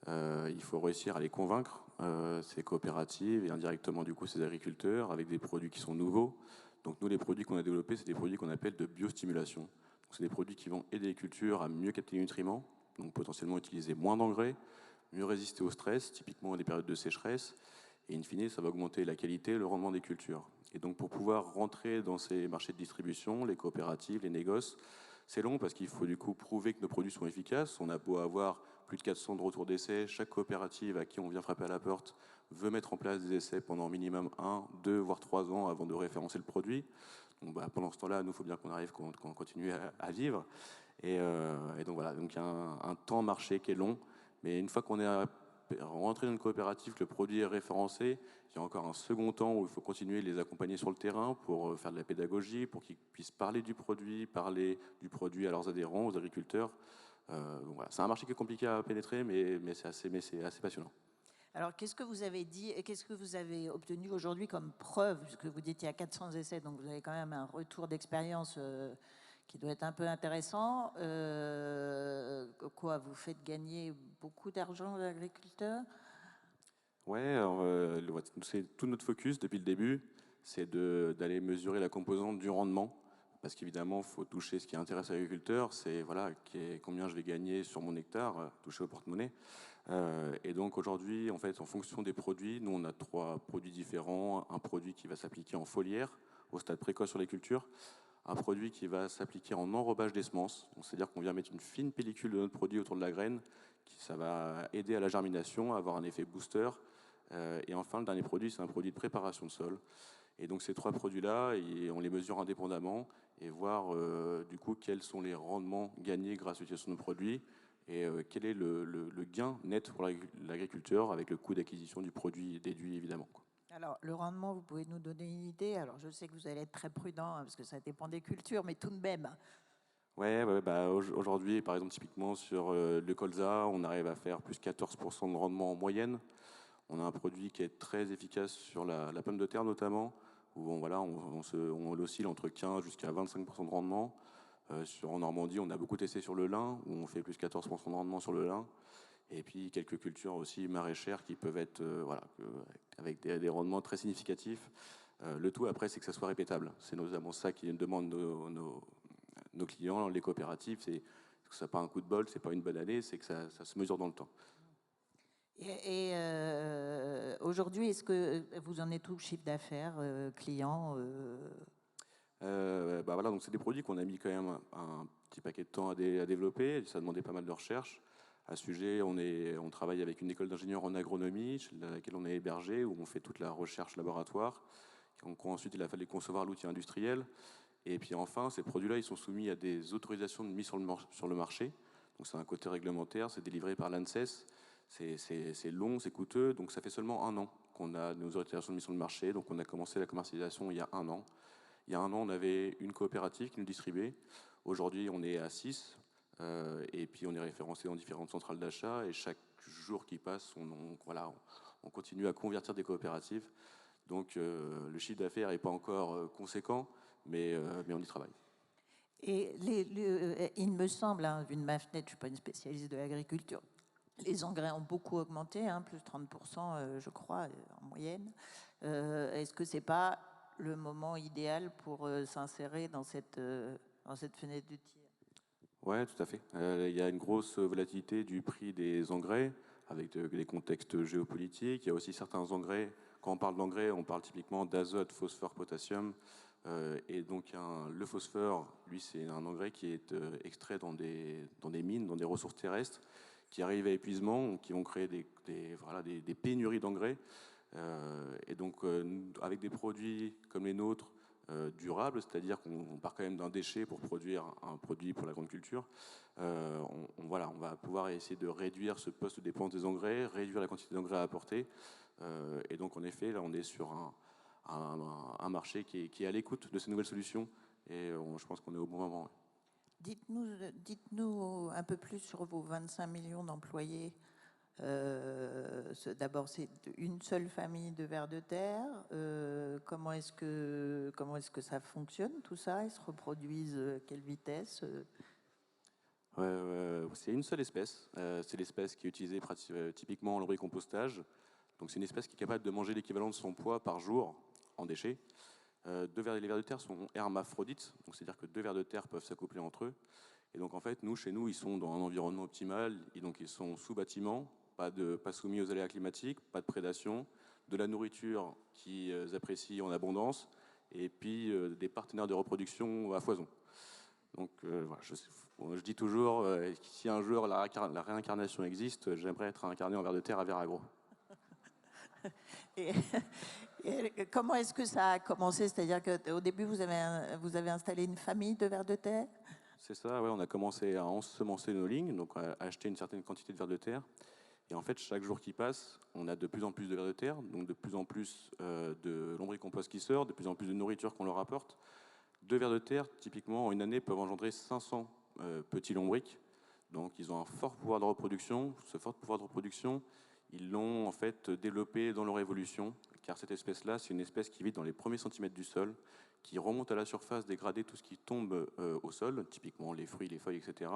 Il faut réussir à les convaincre, ces coopératives et indirectement du coup ces agriculteurs avec des produits qui sont nouveaux. Donc nous, les produits qu'on a développés, c'est des produits qu'on appelle de biostimulation. C'est des produits qui vont aider les cultures à mieux capter les nutriments, donc potentiellement utiliser moins d'engrais, mieux résister au stress, typiquement à des périodes de sécheresse, et in fine, ça va augmenter la qualité et le rendement des cultures. Et donc pour pouvoir rentrer dans ces marchés de distribution, les coopératives, les négoces, c'est long parce qu'il faut du coup prouver que nos produits sont efficaces. On a beau avoir plus de 400 de retours d'essais, chaque coopérative à qui on vient frapper à la porte veut mettre en place des essais pendant minimum 1, 2, voire 3 ans avant de référencer le produit. Donc, pendant ce temps-là, nous, il faut bien qu'on arrive, qu'on continue à vivre. Et donc voilà, donc il y a un temps marché qui est long, mais une fois qu'on est rentré dans une coopérative, que le produit est référencé, il y a encore un second temps où il faut continuer de les accompagner sur le terrain pour faire de la pédagogie, pour qu'ils puissent parler du produit à leurs adhérents, aux agriculteurs. Donc voilà. C'est un marché qui est compliqué à pénétrer, mais c'est assez passionnant. Alors, qu'est-ce que vous avez dit et qu'est-ce que vous avez obtenu aujourd'hui comme preuve? Puisque vous dites qu'il y a 400 essais, donc vous avez quand même un retour d'expérience qui doit être un peu intéressant. Quoi, vous faites gagner beaucoup d'argent aux agriculteurs? Ouais, c'est tout notre focus depuis le début, c'est d'aller mesurer la composante du rendement parce qu'évidemment, il faut toucher ce qui intéresse l'agriculteur, c'est voilà, combien je vais gagner sur mon hectare, toucher au porte-monnaie. Et donc aujourd'hui, en fait, en fonction des produits, nous on a 3 produits différents. Un produit qui va s'appliquer en foliaire, au stade précoce sur les cultures. Un produit qui va s'appliquer en enrobage des semences. C'est-à-dire qu'on vient mettre une fine pellicule de notre produit autour de la graine, ça va aider à la germination, à avoir un effet booster. Et enfin, le dernier produit, c'est un produit de préparation de sol. Et donc ces 3 produits-là, on les mesure indépendamment et voir du coup quels sont les rendements gagnés grâce à l'utilisation de nos produits et quel est le gain net pour l'agriculteur avec le coût d'acquisition du produit déduit évidemment. Alors, le rendement, vous pouvez nous donner une idée? Alors, je sais que vous allez être très prudent parce que ça dépend des cultures, mais tout de même. Ouais, aujourd'hui, par exemple, typiquement sur le colza, on arrive à faire plus 14% de rendement en moyenne. On a un produit qui est très efficace sur la pomme de terre notamment, où on oscille entre 15 jusqu'à 25% de rendement. En Normandie, on a beaucoup testé sur le lin, où on fait plus 14% de rendement sur le lin. Et puis quelques cultures aussi maraîchères qui peuvent être avec des rendements très significatifs. Le tout après, c'est que ça soit répétable. C'est notamment ça qui demande nos clients, les coopératives, c'est que ça n'a pas un coup de bol, c'est pas une bonne année, c'est que ça se mesure dans le temps. Et aujourd'hui, est-ce que vous en êtes où, chiffre d'affaires, clients Donc c'est des produits qu'on a mis quand même un petit paquet de temps à développer. Ça demandait pas mal de recherche. À ce sujet, on travaille avec une école d'ingénieurs en agronomie, chez laquelle on est hébergé, où on fait toute la recherche laboratoire. Ensuite, il a fallu concevoir l'outil industriel. Et puis enfin, ces produits-là, ils sont soumis à des autorisations de mise sur le marché. Donc c'est un côté réglementaire, c'est délivré par l'ANSES. C'est long, c'est coûteux. Donc ça fait seulement 1 an qu'on a nos autorisations de mise sur le marché. Donc on a commencé la commercialisation il y a 1 an. Il y a 1 an, on avait une coopérative qui nous distribuait. Aujourd'hui, on est à 6. Et puis on est référencé dans différentes centrales d'achat. Et chaque jour qui passe, on continue à convertir des coopératives. Donc le chiffre d'affaires n'est pas encore conséquent, mais on y travaille. Et il me semble, hein, vu de ma fenêtre, je ne suis pas une spécialiste de l'agriculture, les engrais ont beaucoup augmenté, hein, plus 30%, je crois, en moyenne. Est-ce que ce n'est pas le moment idéal pour s'insérer dans cette fenêtre de tir? Oui, tout à fait. Il y a une grosse volatilité du prix des engrais, avec des contextes géopolitiques. Il y a aussi certains engrais. Quand on parle d'engrais, on parle typiquement d'azote, phosphore, potassium. Et donc le phosphore, lui, c'est un engrais qui est extrait dans des mines, dans des ressources terrestres, qui arrivent à épuisement, qui vont créer des pénuries d'engrais. Et donc avec des produits comme les nôtres, durables, c'est-à-dire qu'on part quand même d'un déchet pour produire un produit pour la grande culture, on va pouvoir essayer de réduire ce poste de dépense des engrais, réduire la quantité d'engrais à apporter. Et donc en effet, là on est sur un marché qui est à l'écoute de ces nouvelles solutions et je pense qu'on est au bon moment. Dites-nous un peu plus sur vos 25 millions d'employés. D'abord, c'est une seule famille de vers de terre. Comment est-ce que ça fonctionne tout ça? Ils se reproduisent à quelle vitesse? C'est une seule espèce. C'est l'espèce qui est utilisée typiquement en lombricompostage. Donc c'est une espèce qui est capable de manger l'équivalent de son poids par jour en déchets. Les vers de terre sont hermaphrodites, donc c'est-à-dire que 2 vers de terre peuvent s'accoupler entre eux. Et donc en fait, chez nous, ils sont dans un environnement optimal, et donc ils sont sous bâtiment, pas soumis aux aléas climatiques, pas de prédation, de la nourriture qu'ils apprécient en abondance, et puis des partenaires de reproduction à foison. Donc je dis toujours, si un jour la réincarnation existe, j'aimerais être réincarné en vers de terre à Veragro. Et comment est-ce que ça a commencé? C'est-à-dire qu'au début, vous avez installé une famille de vers de terre? C'est ça, ouais, on a commencé à ensemencer nos lignes, donc à acheter une certaine quantité de vers de terre. Et en fait, chaque jour qui passe, on a de plus en plus de vers de terre, donc de plus en plus de lombricompost qui sort, de plus en plus de nourriture qu'on leur apporte. 2 vers de terre, typiquement, en une année, peuvent engendrer 500 petits lombrics. Donc, ils ont un fort pouvoir de reproduction. Ce fort pouvoir de reproduction, ils l'ont en fait développé dans leur évolution, car cette espèce-là, c'est une espèce qui vit dans les premiers centimètres du sol, qui remonte à la surface, dégrader tout ce qui tombe au sol, typiquement les fruits, les feuilles, etc.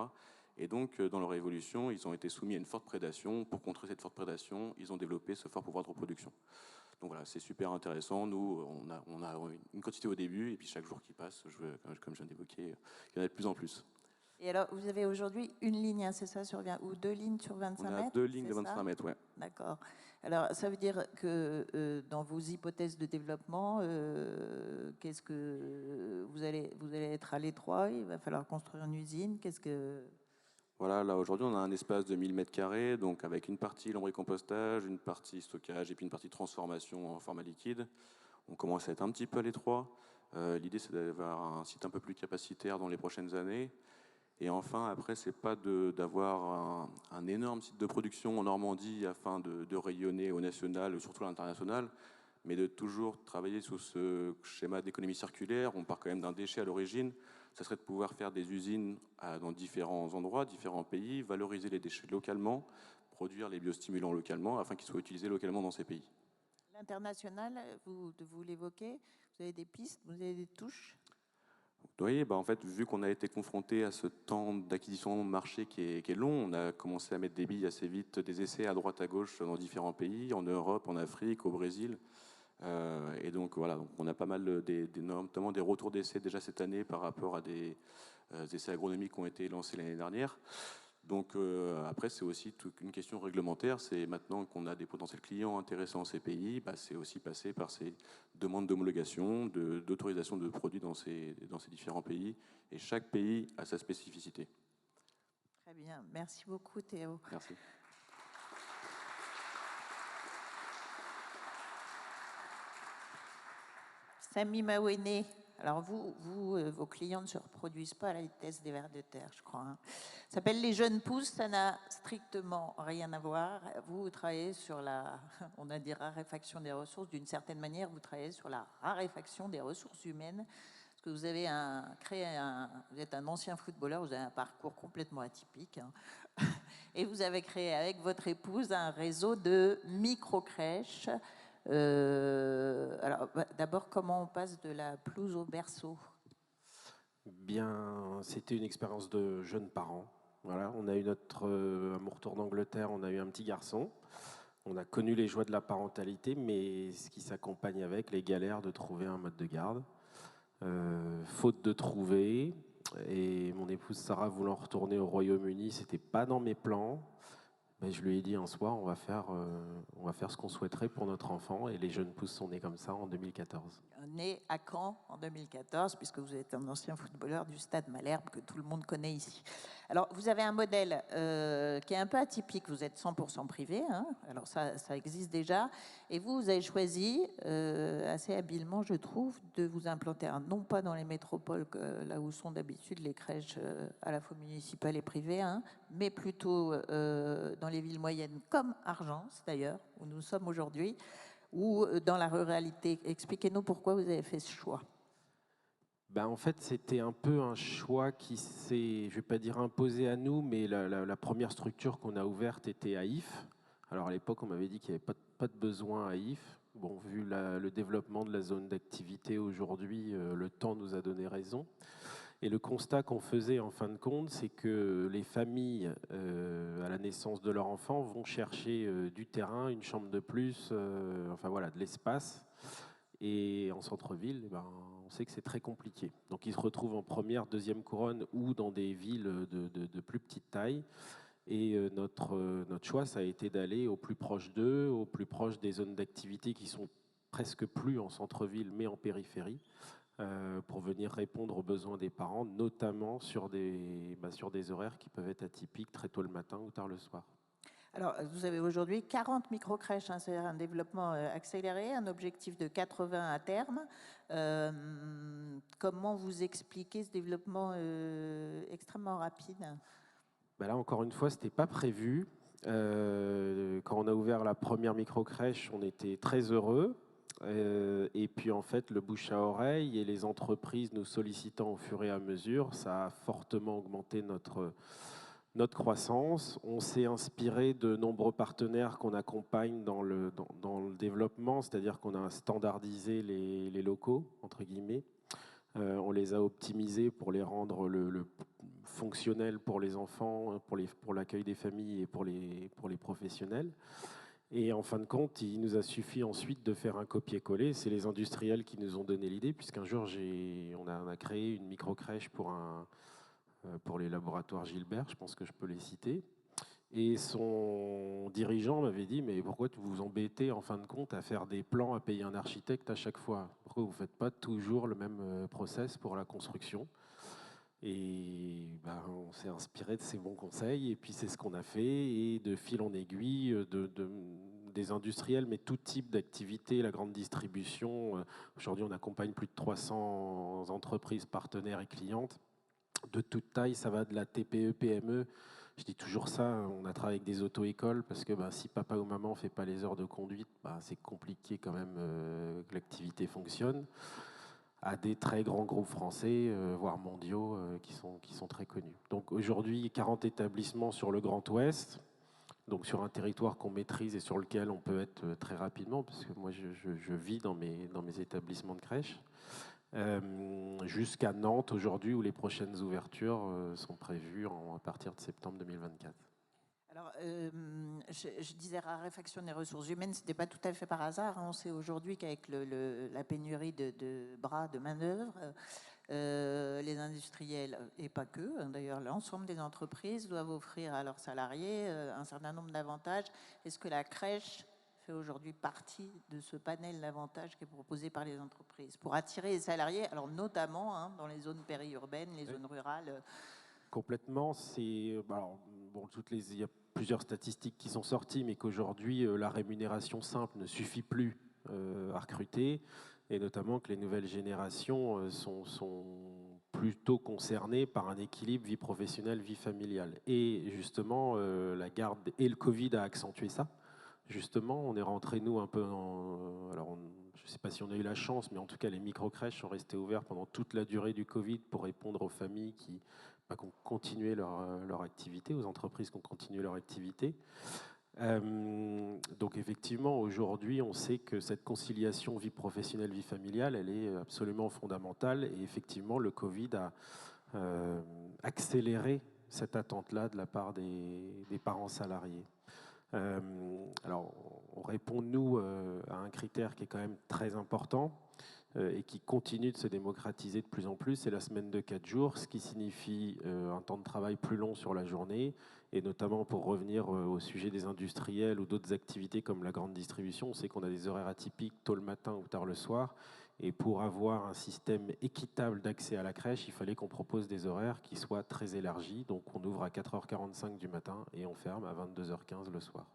Et donc, dans leur évolution, ils ont été soumis à une forte prédation. Pour contrer cette forte prédation, ils ont développé ce fort pouvoir de reproduction. Donc voilà, c'est super intéressant. Nous, on a une quantité au début, et puis chaque jour qui passe, comme je viens d'évoquer, il y en a de plus en plus. Et alors, vous avez aujourd'hui une ligne, hein, c'est ça, ou 2 lignes sur 25 mètres? On a 2 lignes de 25 mètres, ouais. D'accord. Alors, ça veut dire que dans vos hypothèses de développement, qu'est-ce que vous allez être à l'étroit? Il va falloir construire une usine. Voilà, là aujourd'hui on a un espace de 1000 m², donc avec une partie lombricompostage, une partie stockage et puis une partie transformation en format liquide. On commence à être un petit peu à l'étroit. L'idée c'est d'avoir un site un peu plus capacitaire dans les prochaines années. Et enfin, après, c'est pas d'avoir un énorme site de production en Normandie afin de rayonner au national, surtout à l'international, mais de toujours travailler sous ce schéma d'économie circulaire. On part quand même d'un déchet à l'origine. Ça serait de pouvoir faire des usines dans différents endroits, différents pays, valoriser les déchets localement, produire les biostimulants localement, afin qu'ils soient utilisés localement dans ces pays. L'international, vous l'évoquez, vous avez des pistes, vous avez des touches? Oui, en fait, vu qu'on a été confronté à ce temps d'acquisition de marché qui est long, on a commencé à mettre des billes assez vite, des essais à droite à gauche dans différents pays, en Europe, en Afrique, au Brésil. Et donc voilà, donc on a pas mal notamment des retours d'essais déjà cette année par rapport à des essais agronomiques qui ont été lancés l'année dernière. Donc après, c'est aussi toute une question réglementaire. C'est maintenant qu'on a des potentiels clients intéressants dans ces pays, c'est aussi passer par ces demandes d'homologation, d'autorisation de produits dans ces différents pays. Et chaque pays a sa spécificité. Très bien. Merci beaucoup, Théo. Merci. Samy Mawene. Alors vos clients ne se reproduisent pas à la vitesse des vers de terre, je crois. Hein. Ça s'appelle les jeunes pousses, ça n'a strictement rien à voir. Vous travaillez sur on a dit raréfaction des ressources. D'une certaine manière, vous travaillez sur la raréfaction des ressources humaines. Parce que vous avez vous êtes un ancien footballeur, vous avez un parcours complètement atypique. Hein. Et vous avez créé avec votre épouse un réseau de micro-crèches. Alors, d'abord, comment on passe de la pelouse au berceau? Bien, c'était une expérience de jeunes parents. Voilà, on a eu à mon retour d'Angleterre, on a eu un petit garçon. On a connu les joies de la parentalité, mais ce qui s'accompagne avec, les galères de trouver un mode de garde. Faute de trouver, et mon épouse Sarah voulant retourner au Royaume-Uni, c'était pas dans mes plans. Mais je lui ai dit un soir, on va faire ce qu'on souhaiterait pour notre enfant, et les jeunes pousses sont nées comme ça en 2014. Né à Caen en 2014, puisque vous êtes un ancien footballeur du Stade Malherbe que tout le monde connaît ici. Alors, vous avez un modèle qui est un peu atypique. Vous êtes 100% privé, hein, alors ça existe déjà. Et vous avez choisi, assez habilement, je trouve, de vous implanter, non pas dans les métropoles, là où sont d'habitude les crèches à la fois municipales et privées, hein, mais plutôt dans les villes moyennes, comme Argence d'ailleurs, où nous sommes aujourd'hui, ou dans la ruralité. Expliquez-nous pourquoi vous avez fait ce choix. En fait, c'était un peu un choix qui s'est, je ne vais pas dire imposé à nous, mais la première structure qu'on a ouverte était à If. Alors à l'époque, on m'avait dit qu'il n'y avait pas de besoin à If. Bon, vu le développement de la zone d'activité aujourd'hui, le temps nous a donné raison. Et le constat qu'on faisait en fin de compte, c'est que les familles, à la naissance de leur enfant, vont chercher du terrain, une chambre de plus, de l'espace. Et en centre-ville, on sait que c'est très compliqué. Donc ils se retrouvent en première, deuxième couronne ou dans des villes de plus petite taille. Et notre choix, ça a été d'aller au plus proche d'eux, au plus proche des zones d'activité qui sont presque plus en centre-ville, mais en périphérie, pour venir répondre aux besoins des parents, notamment sur des horaires qui peuvent être atypiques, très tôt le matin ou tard le soir. Alors, vous avez aujourd'hui 40 micro-crèches, hein, c'est un développement accéléré, un objectif de 80 à terme. Comment vous expliquez ce développement extrêmement rapide? Là, encore une fois, ce n'était pas prévu. Quand on a ouvert la première micro-crèche, on était très heureux. Et puis, en fait, le bouche à oreille et les entreprises nous sollicitant au fur et à mesure, ça a fortement augmenté notre croissance. On s'est inspiré de nombreux partenaires qu'on accompagne dans le développement, c'est-à-dire qu'on a standardisé les locaux, entre guillemets. On les a optimisés pour les rendre le fonctionnels pour les enfants, pour l'accueil des familles et pour les professionnels. Et en fin de compte, il nous a suffi ensuite de faire un copier-coller. C'est les industriels qui nous ont donné l'idée, puisqu'un jour, on a créé une micro-crèche pour les laboratoires Gilbert, je pense que je peux les citer. Et son dirigeant m'avait dit, mais pourquoi vous vous embêtez en fin de compte à faire des plans, à payer un architecte à chaque fois? Pourquoi vous ne faites pas toujours le même process pour la construction? Et ben, on s'est inspiré de ces bons conseils, et puis c'est ce qu'on a fait. Et de fil en aiguille, des industriels, mais tout type d'activité, la grande distribution. Aujourd'hui, on accompagne plus de 300 entreprises partenaires et clientes de toute taille. Ça va de la TPE, PME. Je dis toujours ça, on a travaillé avec des auto-écoles parce que si papa ou maman ne fait pas les heures de conduite, c'est compliqué quand même que l'activité fonctionne, à des très grands groupes français, voire mondiaux, qui sont très connus. Donc aujourd'hui, 40 établissements sur le Grand Ouest, donc sur un territoire qu'on maîtrise et sur lequel on peut être très rapidement, parce que moi je vis dans mes établissements de crèche, jusqu'à Nantes aujourd'hui, où les prochaines ouvertures sont prévues à partir de septembre 2024. Alors, je disais raréfaction des ressources humaines, ce n'était pas tout à fait par hasard. On sait aujourd'hui qu'avec la pénurie de bras, de main-d'œuvre, les industriels, et pas que, d'ailleurs, l'ensemble des entreprises doivent offrir à leurs salariés un certain nombre d'avantages. Est-ce que la crèche fait aujourd'hui partie de ce panel d'avantages qui est proposé par les entreprises pour attirer les salariés, alors notamment dans les zones périurbaines, les zones rurales? Complètement. Il y a plusieurs statistiques qui sont sorties, mais qu'aujourd'hui, la rémunération simple ne suffit plus à recruter, et notamment que les nouvelles générations sont plutôt concernées par un équilibre vie professionnelle, vie familiale. Et justement, la garde et le Covid a accentué ça. Justement, on est rentré, nous, un peu je ne sais pas si on a eu la chance, mais en tout cas, les micro-crèches sont restées ouvertes pendant toute la durée du Covid pour répondre aux familles qui ont continué leur activité, aux entreprises qui ont continué leur activité. Donc effectivement, aujourd'hui, on sait que cette conciliation vie professionnelle, vie familiale, elle est absolument fondamentale. Et effectivement, le Covid a accéléré cette attente-là de la part des parents salariés. Alors, on répond, nous, à un critère qui est quand même très important et qui continue de se démocratiser de plus en plus, c'est la semaine de 4 jours, ce qui signifie un temps de travail plus long sur la journée, et notamment pour revenir au sujet des industriels ou d'autres activités comme la grande distribution, on sait qu'on a des horaires atypiques tôt le matin ou tard le soir, et pour avoir un système équitable d'accès à la crèche, il fallait qu'on propose des horaires qui soient très élargis, donc on ouvre à 4h45 du matin et on ferme à 22h15 le soir.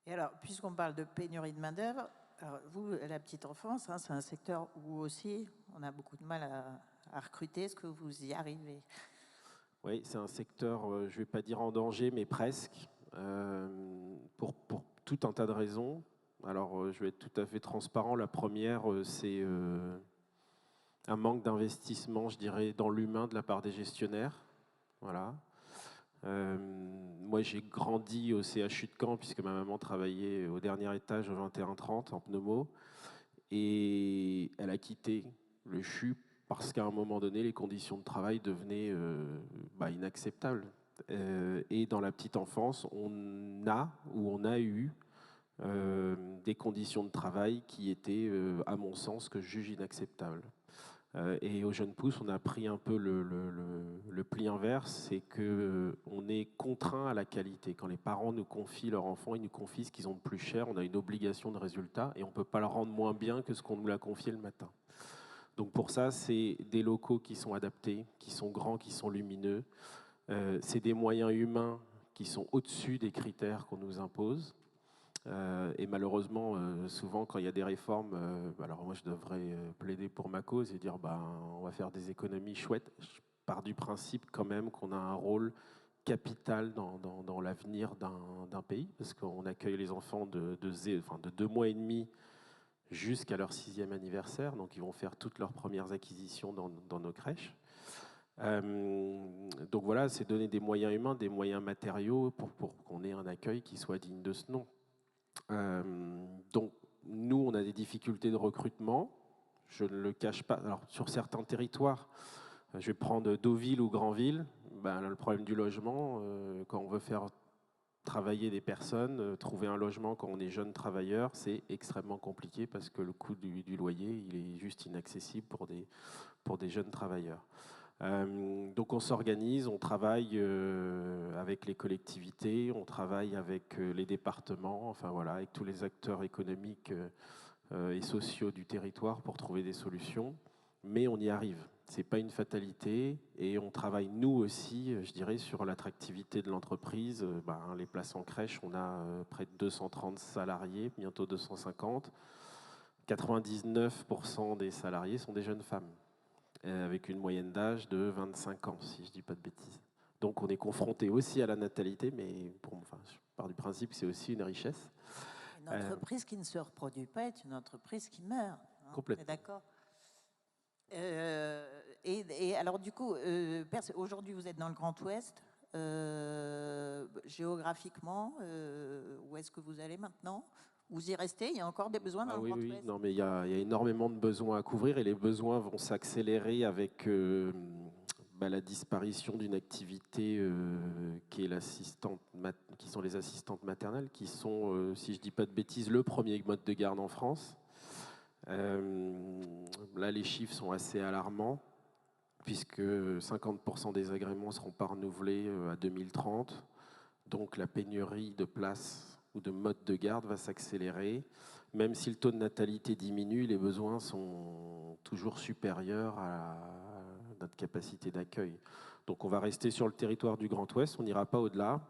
Et alors, puisqu'on parle de pénurie de main-d'œuvre, vous, la petite enfance, c'est un secteur où aussi on a beaucoup de mal à recruter. Est-ce que vous y arrivez? Oui, c'est un secteur, je ne vais pas dire en danger, mais presque, pour tout un tas de raisons. Alors, je vais être tout à fait transparent. La première, c'est un manque d'investissement, je dirais, dans l'humain de la part des gestionnaires. Voilà. Moi, j'ai grandi au CHU de Caen, puisque ma maman travaillait au dernier étage au 21-30 en pneumo. Et elle a quitté le CHU parce qu'à un moment donné, les conditions de travail devenaient inacceptables. Et dans la petite enfance, on a eu des conditions de travail qui étaient, à mon sens, que je juge inacceptables. Et aux jeunes pousses, on a pris un peu le pli inverse, c'est qu'on est contraint à la qualité. Quand les parents nous confient leur enfant, ils nous confient ce qu'ils ont de plus cher, on a une obligation de résultat et on ne peut pas le rendre moins bien que ce qu'on nous l'a confié le matin. Donc pour ça, c'est des locaux qui sont adaptés, qui sont grands, qui sont lumineux. C'est des moyens humains qui sont au-dessus des critères qu'on nous impose. Et malheureusement, souvent, quand il y a des réformes, alors moi, je devrais plaider pour ma cause et dire on va faire des économies chouettes. Je pars du principe quand même qu'on a un rôle capital dans l'avenir d'un pays, parce qu'on accueille les enfants de 2 mois et demi jusqu'à leur 6e anniversaire, donc ils vont faire toutes leurs premières acquisitions dans nos crèches. Donc voilà, c'est donner des moyens humains, des moyens matériaux pour qu'on ait un accueil qui soit digne de ce nom. Donc nous, on a des difficultés de recrutement. je ne le cache pas. Alors, sur certains territoires, je vais prendre Deauville ou Granville, ben, le problème du logement, quand on veut faire travailler des personnes, trouver un logement quand on est jeune travailleur, c'est extrêmement compliqué parce que le coût du loyer, il est juste inaccessible pour des jeunes travailleurs. Donc on s'organise, on travaille avec les collectivités, on travaille avec les départements, enfin voilà, avec tous les acteurs économiques et sociaux du territoire pour trouver des solutions. Mais on y arrive. Ce n'est pas une fatalité et on travaille nous aussi, je dirais, sur l'attractivité de l'entreprise. Les places en crèche, on a près de 230 salariés, bientôt 250. 99% des salariés sont des jeunes femmes, avec une moyenne d'âge de 25 ans, si je ne dis pas de bêtises. Donc on est confronté aussi à la natalité, mais je pars du principe que c'est aussi une richesse. Une entreprise qui ne se reproduit pas est une entreprise qui meurt. Hein, complètement. D'accord. Et alors du coup, aujourd'hui vous êtes dans le Grand Ouest. Géographiquement, où est-ce que vous allez maintenant? Vous y restez? Il y a encore des besoins dans le Grand Ouest? Non, mais il y a énormément de besoins à couvrir et les besoins vont s'accélérer avec la disparition d'une activité qui est qui sont les assistantes maternelles, qui sont, si je ne dis pas de bêtises, le premier mode de garde en France. Là, les chiffres sont assez alarmants, puisque 50% des agréments ne seront pas renouvelés à 2030. Donc la pénurie de places ou de modes de garde va s'accélérer. Même si le taux de natalité diminue, les besoins sont toujours supérieurs à notre capacité d'accueil. Donc on va rester sur le territoire du Grand Ouest, on n'ira pas au-delà.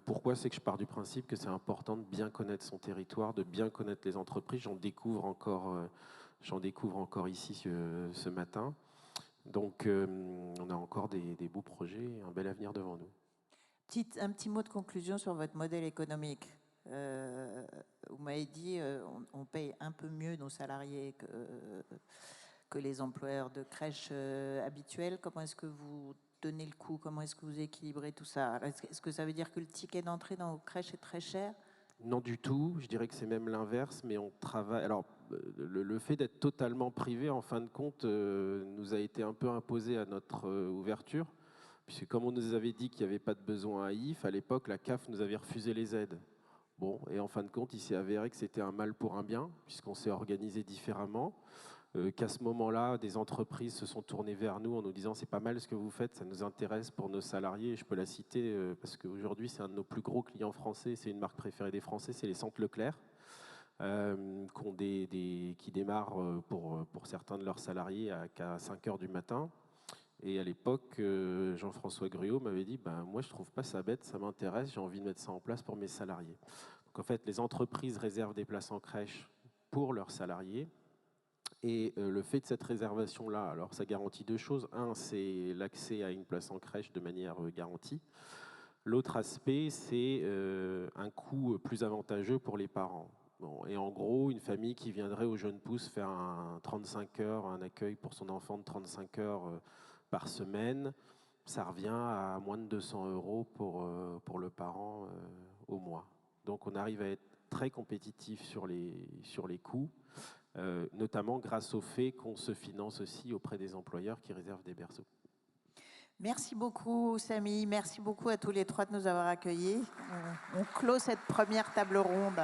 Pourquoi? C'est que je pars du principe que c'est important de bien connaître son territoire, de bien connaître les entreprises. J'en découvre encore ici ce matin. Donc on a encore des beaux projets, un bel avenir devant nous. Un petit mot de conclusion sur votre modèle économique. Vous m'avez dit on paye un peu mieux nos salariés que les employeurs de crèche habituels. Comment est-ce que vous tenez le coup? Comment est-ce que vous équilibrez tout ça? Est-ce que ça veut dire que le ticket d'entrée dans vos crèches est très cher? Non du tout, je dirais que c'est même l'inverse, mais on travaille... Alors, le fait d'être totalement privé, en fin de compte, nous a été un peu imposé à notre ouverture, puisque comme on nous avait dit qu'il n'y avait pas de besoin à IF, à l'époque, la CAF nous avait refusé les aides. Bon, et en fin de compte, il s'est avéré que c'était un mal pour un bien, puisqu'on s'est organisé différemment. Qu'à ce moment-là, des entreprises se sont tournées vers nous en nous disant c'est pas mal ce que vous faites, ça nous intéresse pour nos salariés. Je peux la citer parce qu'aujourd'hui, c'est un de nos plus gros clients français, c'est une marque préférée des Français, c'est les Centres Leclerc, qui démarrent pour certains de leurs salariés qu'à 5 heures du matin. Et à l'époque, Jean-François Gruot m'avait dit moi, je trouve pas ça bête, ça m'intéresse, j'ai envie de mettre ça en place pour mes salariés. Donc en fait, les entreprises réservent des places en crèche pour leurs salariés. Et le fait de cette réservation-là, alors ça garantit deux choses. Un, c'est l'accès à une place en crèche de manière garantie. L'autre aspect, c'est un coût plus avantageux pour les parents. Bon, et en gros, une famille qui viendrait au Jeune Pousse faire un 35 heures, un accueil pour son enfant de 35 heures par semaine, ça revient à moins de 200 € pour le parent au mois. Donc on arrive à être très compétitif sur les coûts. Notamment grâce au fait qu'on se finance aussi auprès des employeurs qui réservent des berceaux. Merci beaucoup Samy, merci beaucoup à tous les trois de nous avoir accueillis. On clôt cette première table ronde.